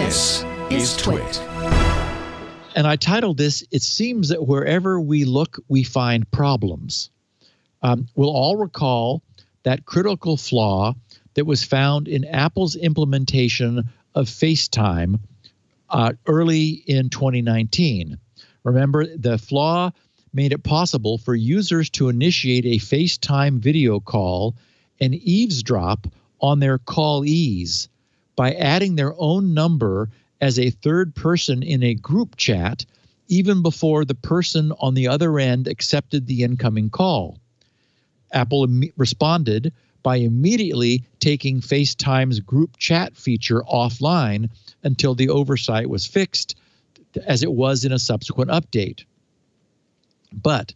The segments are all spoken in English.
This is TWiT. And I titled this, "It Seems That Wherever We Look, We Find Problems." We'll all recall that critical flaw that was found in Apple's implementation of FaceTime early in 2019. Remember, the flaw made it possible for users to initiate a FaceTime video call and eavesdrop on their callees by adding their own number as a third person in a group chat, even before the person on the other end accepted the incoming call. Apple responded by immediately taking FaceTime's group chat feature offline until the oversight was fixed, as it was in a subsequent update. But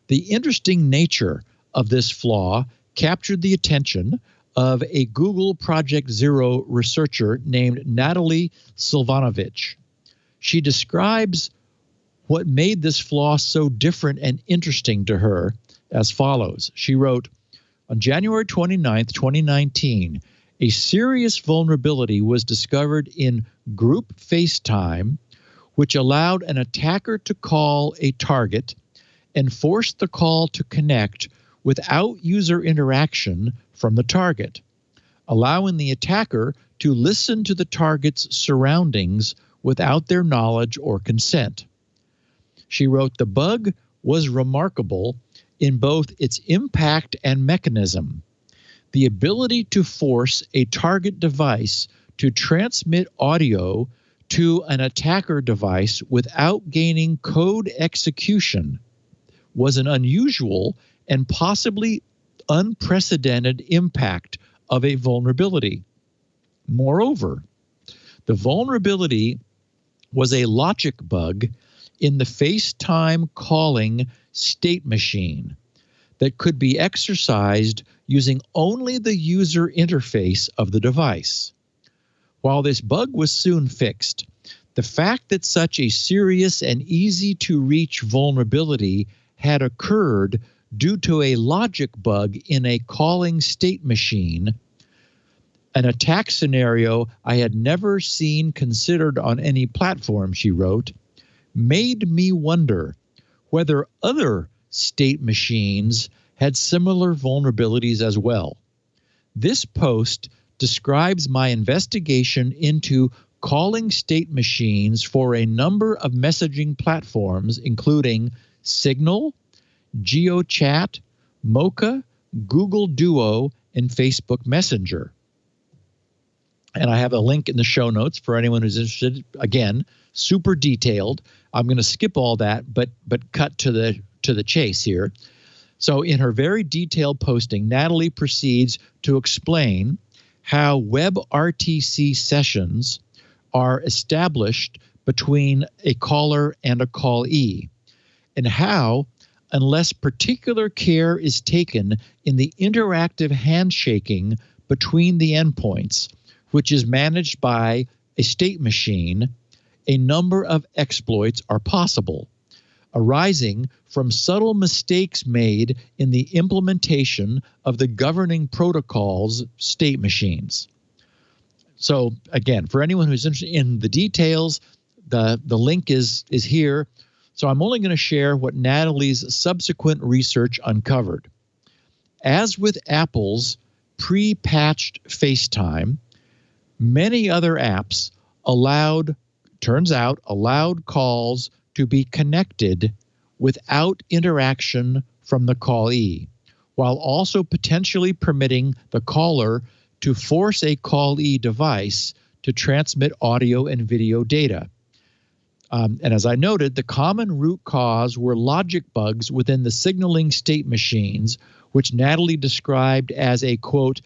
the interesting nature of this flaw captured the attention of a Google Project Zero researcher named Natalie Silvanovich. She describes what made this flaw so different and interesting to her as follows. She wrote, on January 29th, 2019, a serious vulnerability was discovered in group FaceTime, which allowed an attacker to call a target and force the call to connect without user interaction from the target, allowing the attacker to listen to the target's surroundings without their knowledge or consent. She wrote, the bug was remarkable in both its impact and mechanism. The ability to force a target device to transmit audio to an attacker device without gaining code execution was an unusual and possibly unprecedented impact of a vulnerability. Moreover, the vulnerability was a logic bug in the FaceTime calling state machine that could be exercised using only the user interface of the device. While this bug was soon fixed, the fact that such a serious and easy-to-reach vulnerability had occurred due to a logic bug in a calling state machine, an attack scenario I had never seen considered on any platform, she wrote, made me wonder whether other state machines had similar vulnerabilities as well. This post describes my investigation into calling state machines for a number of messaging platforms, including Signal, GeoChat, Mocha, Google Duo, and Facebook Messenger. And I have a link in the show notes for anyone who's interested. Again, super detailed. I'm going to skip all that, but cut to the chase here. So in her very detailed posting, Natalie proceeds to explain how WebRTC sessions are established between a caller and a callee, and how, unless particular care is taken in the interactive handshaking between the endpoints, which is managed by a state machine, a number of exploits are possible, arising from subtle mistakes made in the implementation of the governing protocol's state machines. So again, for anyone who's interested in the details, the link is here. So I'm only going to share what Natalie's subsequent research uncovered. As with Apple's pre-patched FaceTime, many other apps allowed calls to be connected without interaction from the callee, while also potentially permitting the caller to force a callee device to transmit audio and video data. And as I noted, the common root cause were logic bugs within the signaling state machines, which Natalie described as a, quote,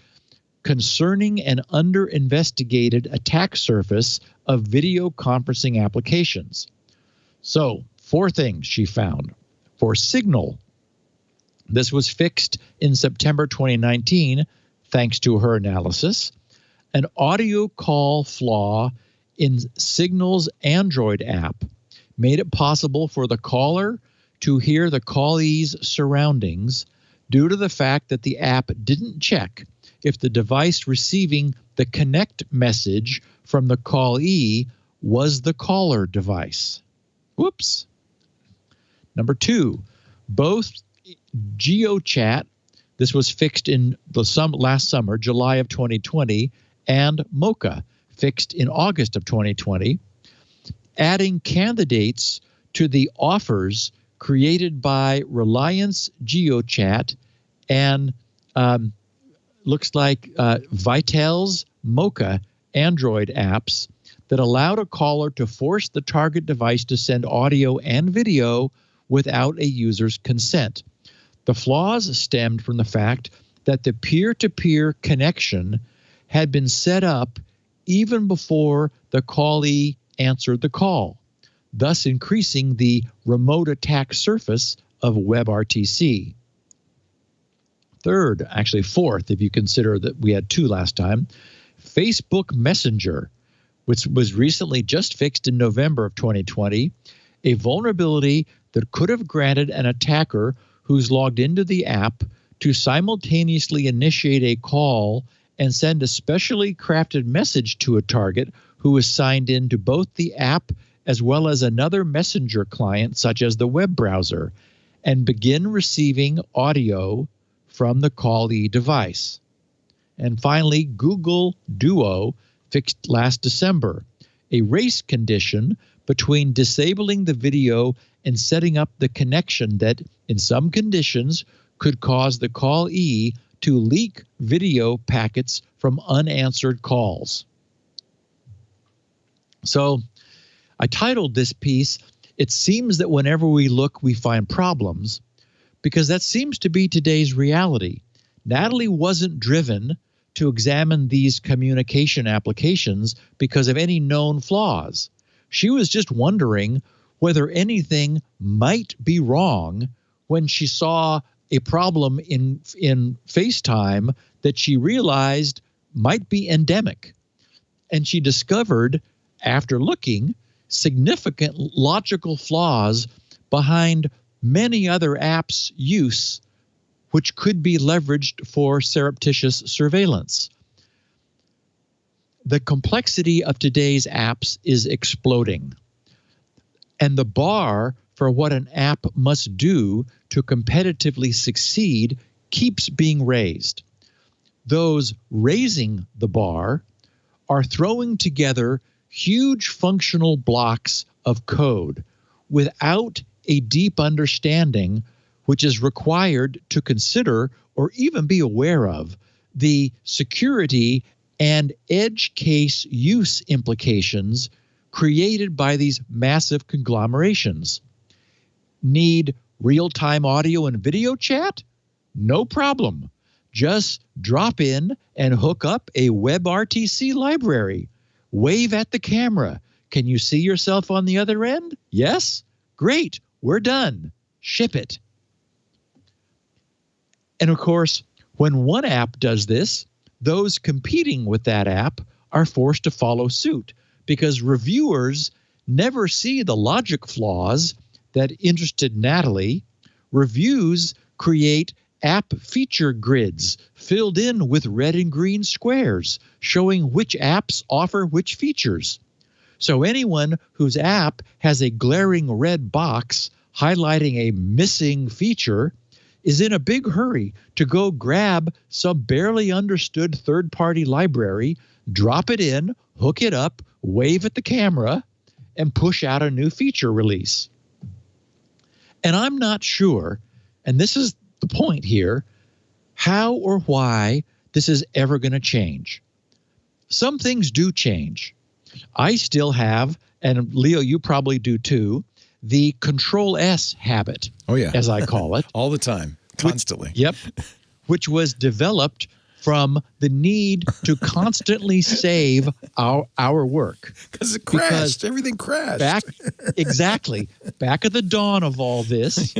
concerning and under-investigated attack surface of video conferencing applications. So, 4 things she found. For Signal, this was fixed in September 2019, thanks to her analysis. An audio call flaw in Signal's Android app made it possible for the caller to hear the callee's surroundings due to the fact that the app didn't check if the device receiving the connect message from the callee was the caller device. Whoops. Number 2, both GeoChat, this was fixed in the last summer, July of 2020, and Mocha, fixed in August of 2020, adding candidates to the offers created by Reliance GeoChat and looks like Vitel's Mocha Android apps that allowed a caller to force the target device to send audio and video without a user's consent. The flaws stemmed from the fact that the peer-to-peer connection had been set up even before the callee answered the call, thus increasing the remote attack surface of WebRTC. Third, actually fourth, if you consider that we had 2 last time, Facebook Messenger, which was recently just fixed in November of 2020, a vulnerability that could have granted an attacker who's logged into the app to simultaneously initiate a call and send a specially crafted message to a target who is signed into both the app as well as another messenger client such as the web browser, and begin receiving audio from the callee device. And finally, Google Duo, fixed last December, a race condition between disabling the video and setting up the connection that, in some conditions, could cause the callee to leak video packets from unanswered calls. So I titled this piece, "It Seems That Whenever We Look, We Find Problems," because that seems to be today's reality. Natalie wasn't driven to examine these communication applications because of any known flaws. She was just wondering whether anything might be wrong when she saw a problem in FaceTime that she realized might be endemic. And she discovered, after looking, significant logical flaws behind many other apps' use, which could be leveraged for surreptitious surveillance. The complexity of today's apps is exploding, and the bar for what an app must do to competitively succeed keeps being raised. Those raising the bar are throwing together huge functional blocks of code without a deep understanding, which is required to consider or even be aware of the security and edge case use implications created by these massive conglomerations. Need real-time audio and video chat? No problem. Just drop in and hook up a WebRTC library. Wave at the camera. Can you see yourself on the other end? Yes? Great. We're done. Ship it. And of course, when one app does this, those competing with that app are forced to follow suit because reviewers never see the logic flaws that interested Natalie. Reviews create app feature grids filled in with red and green squares showing which apps offer which features. So anyone whose app has a glaring red box highlighting a missing feature is in a big hurry to go grab some barely understood third-party library, drop it in, hook it up, wave at the camera, and push out a new feature release. And I'm not sure, and this is the point here, how or why this is ever going to change. Some things do change. I still have, and Leo, you probably do too, the Control-S habit, as I call it. All the time, constantly. Which was developed from the need to constantly save our work. Because it crashed. Everything crashed. Exactly. Back at the dawn of all this,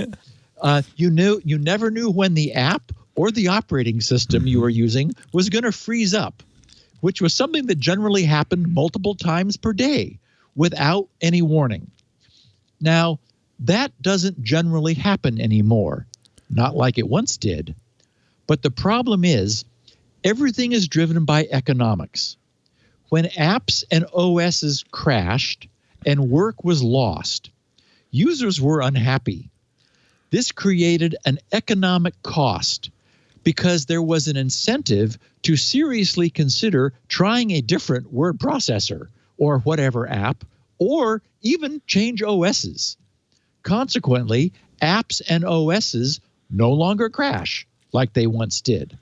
you never knew when the app or the operating system you were using was going to freeze up, which was something that generally happened multiple times per day without any warning. Now, that doesn't generally happen anymore, not like it once did. But the problem is, everything is driven by economics. When apps and OSs crashed and work was lost, users were unhappy. This created an economic cost because there was an incentive to seriously consider trying a different word processor or whatever app, or even change OSs. Consequently, apps and OSs no longer crash like they once did.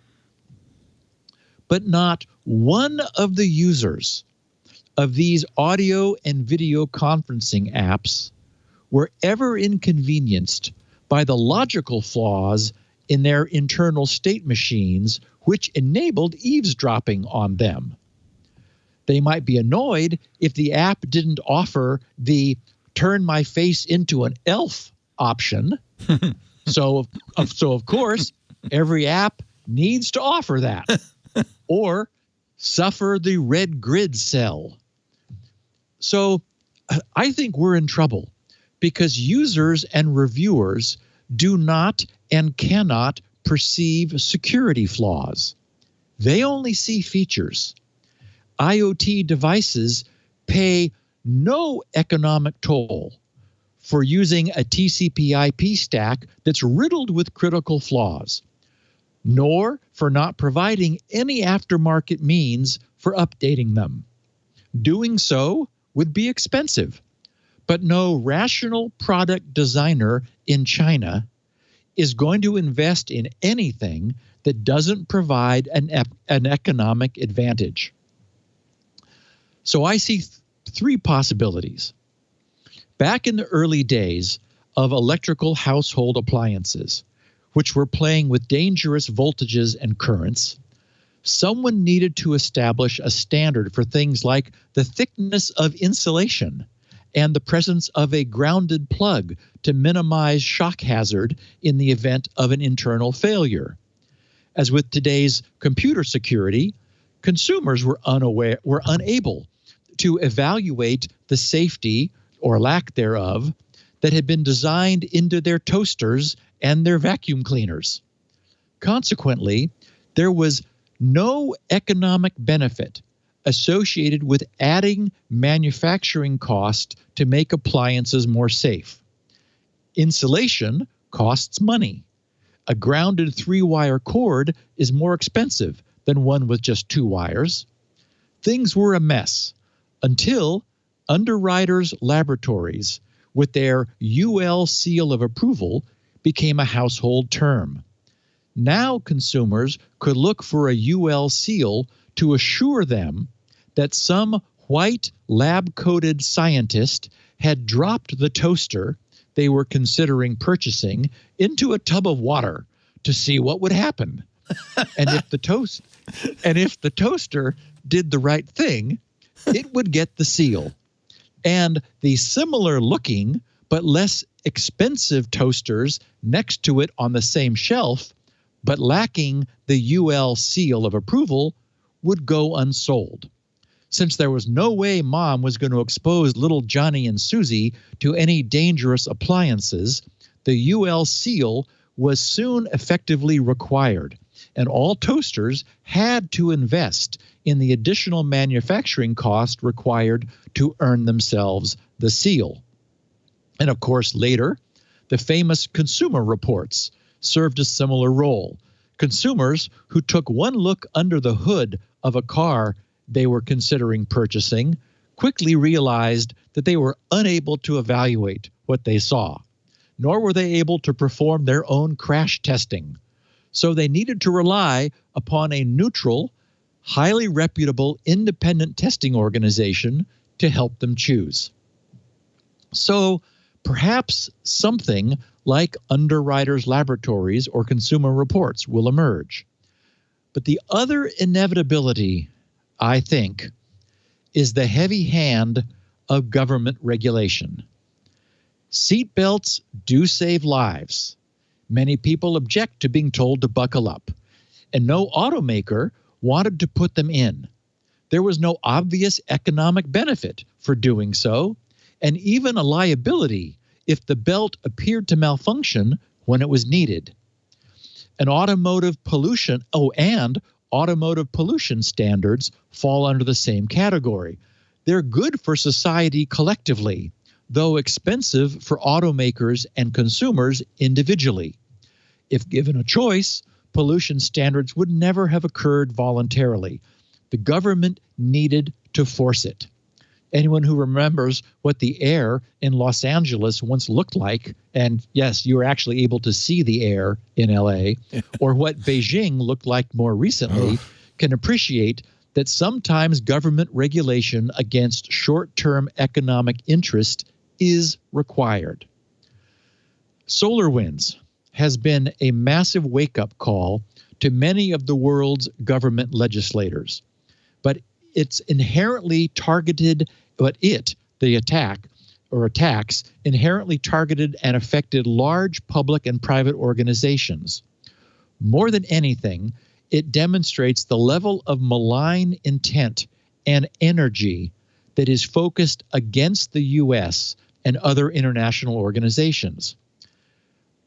But not one of the users of these audio and video conferencing apps were ever inconvenienced by the logical flaws in their internal state machines which enabled eavesdropping on them. They might be annoyed if the app didn't offer the turn my face into an elf option. So of course, every app needs to offer that. Or suffer the red grid cell. So I think we're in trouble because users and reviewers do not and cannot perceive security flaws. They only see features. IoT devices pay no economic toll for using a TCP/IP stack that's riddled with critical flaws, nor for not providing any aftermarket means for updating them. Doing so would be expensive, but no rational product designer in China is going to invest in anything that doesn't provide an economic advantage. So I see three possibilities. Back in the early days of electrical household appliances, which were playing with dangerous voltages and currents, someone needed to establish a standard for things like the thickness of insulation and the presence of a grounded plug to minimize shock hazard in the event of an internal failure. As with today's computer security, consumers were unable to evaluate the safety or lack thereof that had been designed into their toasters and their vacuum cleaners. Consequently, there was no economic benefit associated with adding manufacturing cost to make appliances more safe. Insulation costs money. A grounded 3-wire cord is more expensive than one with just 2 wires. Things were a mess until Underwriters Laboratories, with their UL seal of approval, became a household term. Now consumers could look for a UL seal to assure them that some white lab-coated scientist had dropped the toaster they were considering purchasing into a tub of water to see what would happen. And if the toaster did the right thing, it would get the seal. And the similar looking but less expensive toasters next to it on the same shelf, but lacking the UL seal of approval, would go unsold. Since there was no way Mom was going to expose little Johnny and Susie to any dangerous appliances, the UL seal was soon effectively required, and all toasters had to invest in the additional manufacturing cost required to earn themselves the seal. And of course, later, the famous Consumer Reports served a similar role. Consumers who took one look under the hood of a car they were considering purchasing quickly realized that they were unable to evaluate what they saw, nor were they able to perform their own crash testing. So they needed to rely upon a neutral, highly reputable independent testing organization to help them choose. So perhaps something like Underwriters Laboratories or Consumer Reports will emerge. But the other inevitability, I think, is the heavy hand of government regulation. Seatbelts do save lives. Many people object to being told to buckle up, and no automaker wanted to put them in. There was no obvious economic benefit for doing so, and even a liability if the belt appeared to malfunction when it was needed. And automotive pollution automotive pollution standards fall under the same category. They're good for society collectively, though expensive for automakers and consumers individually. If given a choice, pollution standards would never have occurred voluntarily. The government needed to force it. Anyone who remembers what the air in Los Angeles once looked like, and yes, you were actually able to see the air in LA, or what Beijing looked like more recently, can appreciate that sometimes government regulation against short-term economic interest is required. SolarWinds has been a massive wake-up call to many of the world's government legislators, but it's inherently targeted, the attacks inherently targeted and affected large public and private organizations. More than anything, it demonstrates the level of malign intent and energy that is focused against the U.S. and other international organizations.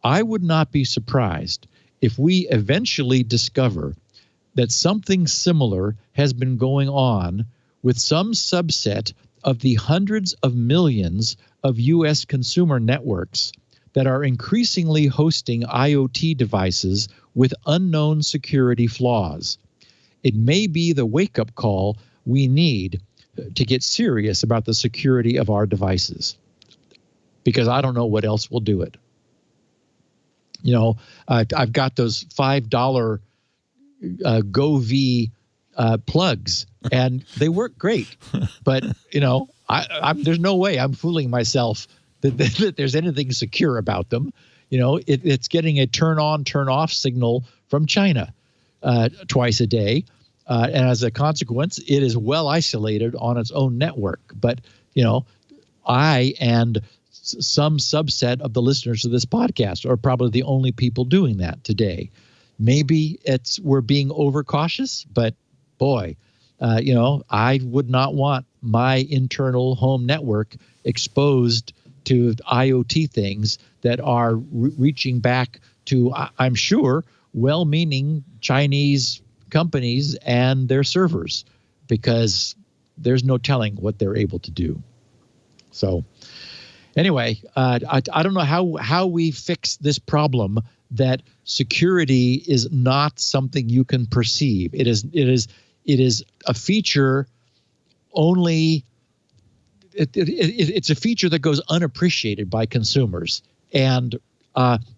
I would not be surprised if we eventually discover that something similar has been going on with some subset of the hundreds of millions of U.S. consumer networks that are increasingly hosting IoT devices with unknown security flaws. It may be the wake-up call we need to get serious about the security of our devices, because I don't know what else will do it. You know, I've got those $5 GoV plugs, and they work great. But, you know, there's no way I'm fooling myself that there's anything secure about them. You know, it's getting a turn on, turn off signal from China twice a day. And as a consequence, it is well isolated on its own network. But, you know, I and some subset of the listeners of this podcast are probably the only people doing that today. Maybe we're being overcautious, but boy, you know, I would not want my internal home network exposed to IoT things that are reaching back to, I'm sure, well-meaning Chinese companies and their servers, because there's no telling what they're able to do. So anyway, I don't know how we fix this problem that security is not something you can perceive. It is a feature only. It's a feature that goes unappreciated by consumers, and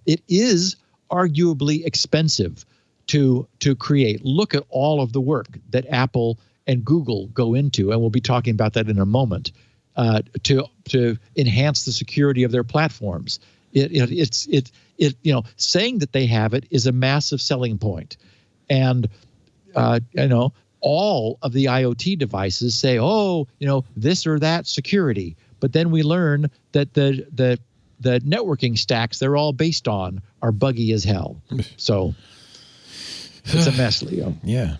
it is arguably expensive to create. Look at all of the work that Apple and Google go into, and we'll be talking about that in a moment, to enhance the security of their platforms. It's you know, saying that they have it is a massive selling point, and you know, all of the IoT devices say, oh, you know, this or that security, but then we learn that the networking stacks they're all based on are buggy as hell. So it's a mess, Leo. Yeah.